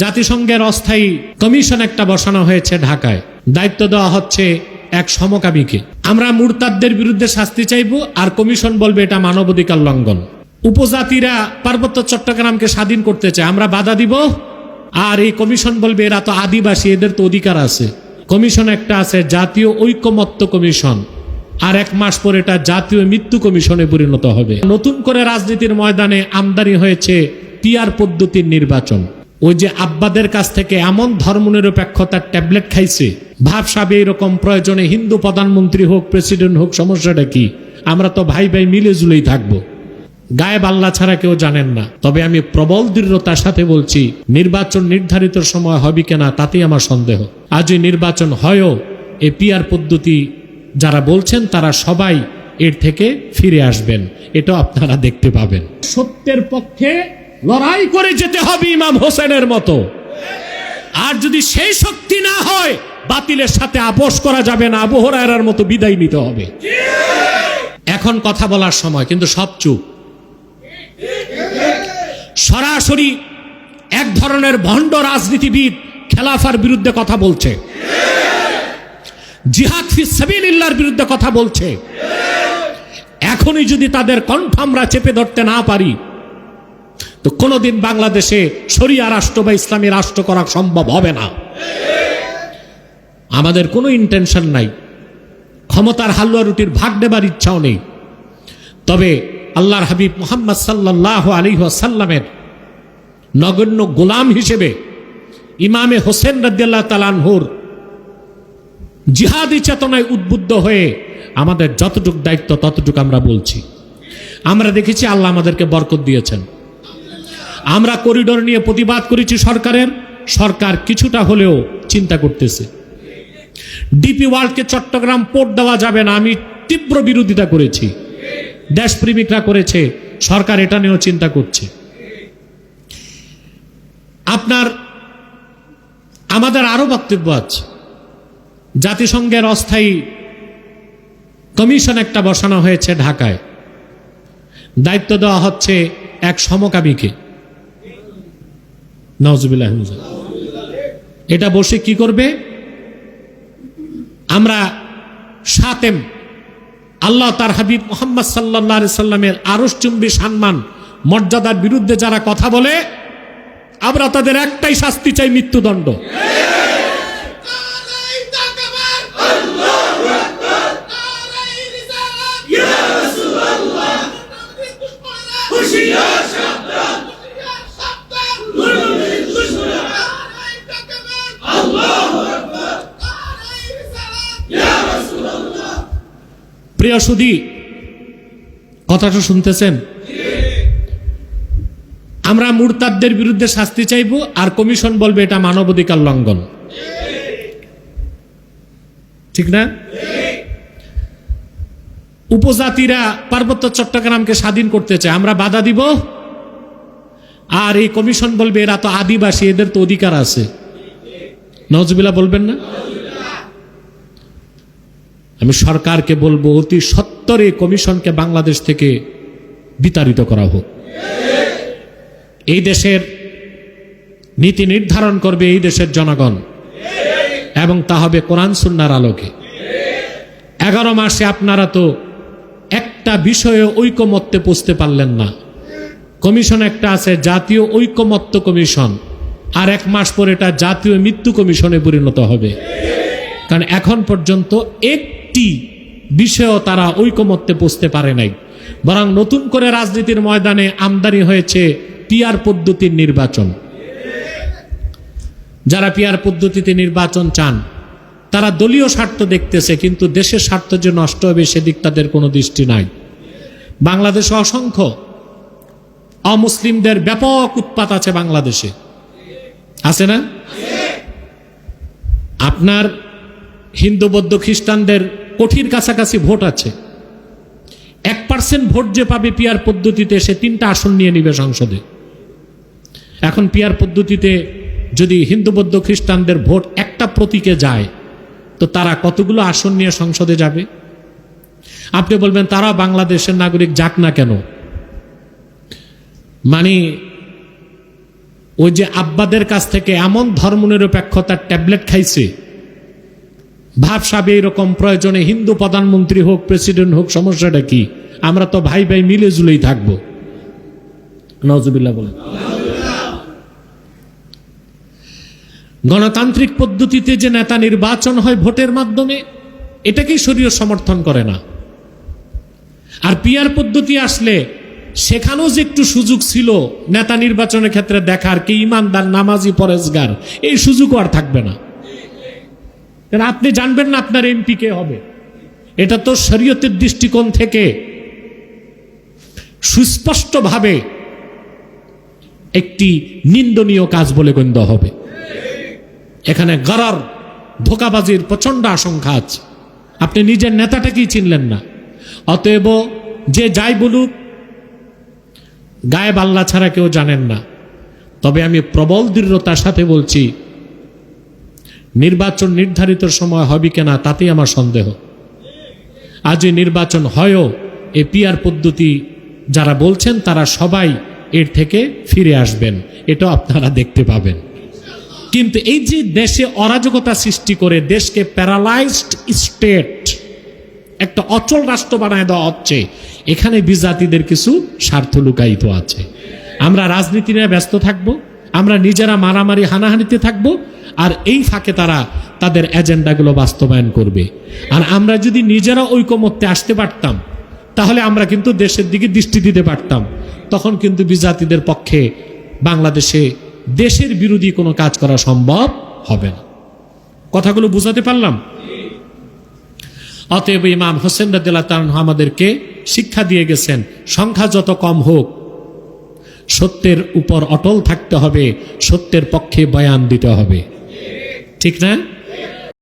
জাতিসংঘের অস্থায়ী কমিশন একটা বসানো হয়েছে ঢাকায়, দায়িত্ব দেওয়া হচ্ছে এক সমকামীকে। আমরা মুরতাদদের বিরুদ্ধে শাস্তি চাইব, আর কমিশন বলবে এটা মানবাধিকার লঙ্ঘন। উপজাতিরা পার্বত্য চট্টগ্রামকে স্বাধীন করতে চায়, আমরা বাধা দিব, আর এই কমিশন বলবে এরা তো আদিবাসী, এদের তো অধিকার আছে। কমিশন একটা আছে জাতীয় ঐকমত্য কমিশন, আর এক মাস পর এটা জাতীয় মৃত্যু কমিশনে পরিণত হবে। নতুন করে রাজনীতির ময়দানে আমদানি হয়েছে পিআর পদ্ধতির নির্বাচন। ওই যে আব্বাদের কাছ থেকে এমন ধর্মনিরপেক্ষতার ট্যাবলেট খাইছে, ভাবসাবে এরকম প্রয়োজনে হিন্দু প্রধানমন্ত্রী হোক, প্রেসিডেন্ট হোক, সমস্যাটা কি? আমরা তো ভাই ভাই মিলে জুলেই থাকবো। গায়েব আল্লাহ ছাড়া কেউ জানেন না। তবে আমি প্রবল দৃঢ়তার সাথে বলছি, নির্বাচন নির্ধারিত সময় হবে কিনা তাতেই আমার সন্দেহ। আজই নির্বাচন হয়ও এই পিআর পদ্ধতি যারা বলছেন তারা সবাই এর থেকে ফিরে আসবেন, এটাও আপনারা দেখতে পাবেন। সত্যের পক্ষে লড়াই করে যেতে হবে ইমাম হোসেনের মতো। আর যদি সেই শক্তি না হয়, বাতিলের সাথে আপোষ করা যাবে না, আবু হুরায়রার মতো বিদায় নিতে হবে। এখন কথা বলার সময়, কিন্তু সব চুপ। সরাসরি এক ধরনের ভণ্ড রাজনীতিবিদ খেলাফার বিরুদ্ধে কথা বলছে, জিহাদ ফি সাবিলিল্লাহর বিরুদ্ধে কথা বলছে। এখনই যদি তাদের কণ্ঠ আমরা চেপে ধরতে না পারি, তো কোনোদিন বাংলাদেশে শরিয়া রাষ্ট্র বা ইসলামী রাষ্ট্র করা সম্ভব হবে না। আমাদের কোনো ইন্টেনশন নাই, ক্ষমতার হালুয়া রুটির ভাগ নেবার ইচ্ছাও নেই। তবে আল্লাহর হাবিব মুহাম্মদ সাল্লাল্লাহু আলাইহি ওয়াসাল্লামের নগণ্য গোলাম হিসেবে ইমামে হোসেন রাদিয়াল্লাহু তাআলা আনহুর জিহাদি চেতনায় উদ্বুদ্ধ হয়ে আমাদের যতটুকু দায়িত্ব ততটুকু আমরা বলছি। আমরা দেখেছি আল্লাহ আমাদেরকে বরকত দিয়েছেন। আমরা করিডোর নিয়ে প্রতিবাদ করেছি সরকারের, সরকার কিছুটা হলেও চিন্তা করতেছে। ডিপি ওয়ার্ল্ডকে চট্টগ্রাম পোর্ট দেওয়া যাবে না, আমি তীব্র বিরোধিতা করেছি, দেশপ্রেমিকরা করেছে, সরকার এটা নিয়েও চিন্তা করছে। আমাদের আরো বক্তব্য আছে। জাতিসংঘের অস্থায়ী কমিশন একটা বসানো হয়েছে ঢাকায়, দায়িত্ব দেওয়া হচ্ছে এক সমকামীকে। নাউজুবিল্লাহ। এটা বসে কি করবে? আমরা সাতেম আল্লাহ তার হাবিব মুহাম্মদ সাল্লাল্লাহু আলাইহি সাল্লামের আরশচুম্বী সম্মান মর্যাদার বিরুদ্ধে যারা কথা বলে, আমরা তাদের একটাই শাস্তি চাই, মৃত্যুদণ্ড। প্রিয় সুধী, কথাটা শুনতেছেন? আমরা মুরতাদদের বিরুদ্ধে শাস্তি চাইব, আর কমিশন বলবে এটা মানবাধিকার লঙ্ঘন। ঠিক না? উপজাতিরা পার্বত্য চট্টগ্রামকে স্বাধীন করতে চায়, আমরা বাধা দিব, আর এই কমিশন বলবে এরা তো আদিবাসী, এদের তো অধিকার আছে। নাউজুবিল্লাহ বলবেন না? আমি সরকারকে বলবো অতি সত্বরে কমিশনকে বাংলাদেশ থেকে বিতাড়িত করা হোক। এই দেশের নীতি নির্ধারণ করবে এই দেশের জনগণ, এবং তা হবে কোরআন সুন্নাহর আলোকে। 11 মাসে আপনারা তো একটা বিষয়ে ঐকমত্যে পৌঁছতে পারলেন না। কমিশন একটা আছে জাতীয় ঐকমত্য কমিশন, আর এক মাস পর এটা জাতীয় মৃত্যু কমিশনে পরিণত হবে। কারণ এখন পর্যন্ত একটি বিষয়ও তারা ঐকমত্যে পৌঁছতে পারে নাই, বরং নতুন করে রাজনীতির ময়দানে আমদানি হয়েছে পিআর পদ্ধতির নির্বাচন। যারা পিআর পদ্ধতিতে নির্বাচন চান তারা দলীয় স্বার্থ দেখতেছে, কিন্তু দেশের স্বার্থ যে নষ্ট হবে সেদিক তাদের কোনো দৃষ্টি নাই। বাংলাদেশে অসংখ্য অমুসলিমদের ব্যাপক উৎপাত আছে, বাংলাদেশে আছে না? আপনার হিন্দু বৌদ্ধ খ্রিস্টানদের কোটির কাছাকাছি ভোট আছে। 1% ভোট যে পাবে পিআর পদ্ধতিতে, সে 3টা আসন নিয়ে নিবে সংসদে। এখন পিআর পদ্ধতিতে যদি হিন্দু বৌদ্ধ খ্রিস্টানদের ভোট একটা প্রতীকে যায়, তো তারা কতগুলো আসন নিয়ে সংসদে যাবে? আপনি বলবেন তারা বাংলাদেশের নাগরিক, যাক না কেন? মানে ওই যে আব্বাদের কাছ থেকে এমন ধর্মনিরপেক্ষতার ট্যাবলেট খাইছে, ভাবসাবে এরকম প্রয়োজনে হিন্দু প্রধানমন্ত্রী হোক, প্রেসিডেন্ট হোক, সমস্যাটা কি? আমরা তো ভাই ভাই মিলে জুলেই থাকবো। নাউজুবিল্লাহ বলেন। গণতান্ত্রিক পদ্ধতিতে যে নেতা নির্বাচন হয় ভোটের মাধ্যমে, এটাকেই শরীয়ত সমর্থন করে না। আর পিয়ার পদ্ধতি আসলে সেখানেও যে একটু সুযোগ ছিল নেতা নির্বাচনের ক্ষেত্রে দেখার কি ইমানদার, নামাজি, পরেজগার, এই সুযোগও আর থাকবে না। আপনি জানবেন না আপনার এমপি কে হবে। এটা তো শরীয়তের দৃষ্টিকোণ থেকে সুস্পষ্টভাবে একটি নিন্দনীয় কাজ বলে গণ্য হবে। এখানে গরর, ধোঁকাবাজির প্রচন্ড আশঙ্কা আছে। আপনি নিজের নেতাটাকেই চিনলেন না। অতএব যে যাই বলুক, গায়েব আল্লাহ ছাড়া কেউ জানেন না। তবে আমি প্রবল দৃঢ়তার সাথে বলছি, নির্বাচন নির্ধারিত সময় হবে কিনা তাতেই আমার সন্দেহ। আজ এই নির্বাচন হয়ও এই পিয়ার পদ্ধতি যারা বলছেন তারা সবাই এর থেকে ফিরে আসবেন, এটা আপনারা দেখতে পাবেন। কিন্তু এই যে দেশে অরাজকতা সৃষ্টি করে দেশকে প্যারালাইজড স্টেট, একটা অচল রাষ্ট্র বানায় দেওয়া হচ্ছে, এখানে বিজাতিদের কিছু স্বার্থ লুকায়িত আছে। আমরা রাজনীতি নিয়ে ব্যস্ত থাকব, আমরা নিজেরা মারামারি হানাহানিতে থাকব, আর এই ফাঁকে তারা তাদের এজেন্ডাগুলো বাস্তবায়ন করবে। আর আমরা যদি নিজেরা ঐকমত্যে আসতে পারতাম, তাহলে আমরা কিন্তু দেশের দিকে দৃষ্টি দিতে পারতাম। তখন কিন্তু বিজাতিদের পক্ষে বাংলাদেশে দেশের বিরোধী কোনো কাজ করা সম্ভব হবে না। কথাগুলো বুঝাতে পারলাম? অতএব ইমাম হোসেন রাদিয়াল্লাহু তাআলা আমাদেরকে শিক্ষা দিয়ে গেছেন, সংখ্যা যত কম হোক সত্যের উপর অটল থাকতে হবে, সত্যের পক্ষে বয়ান দিতে হবে। ঠিক না?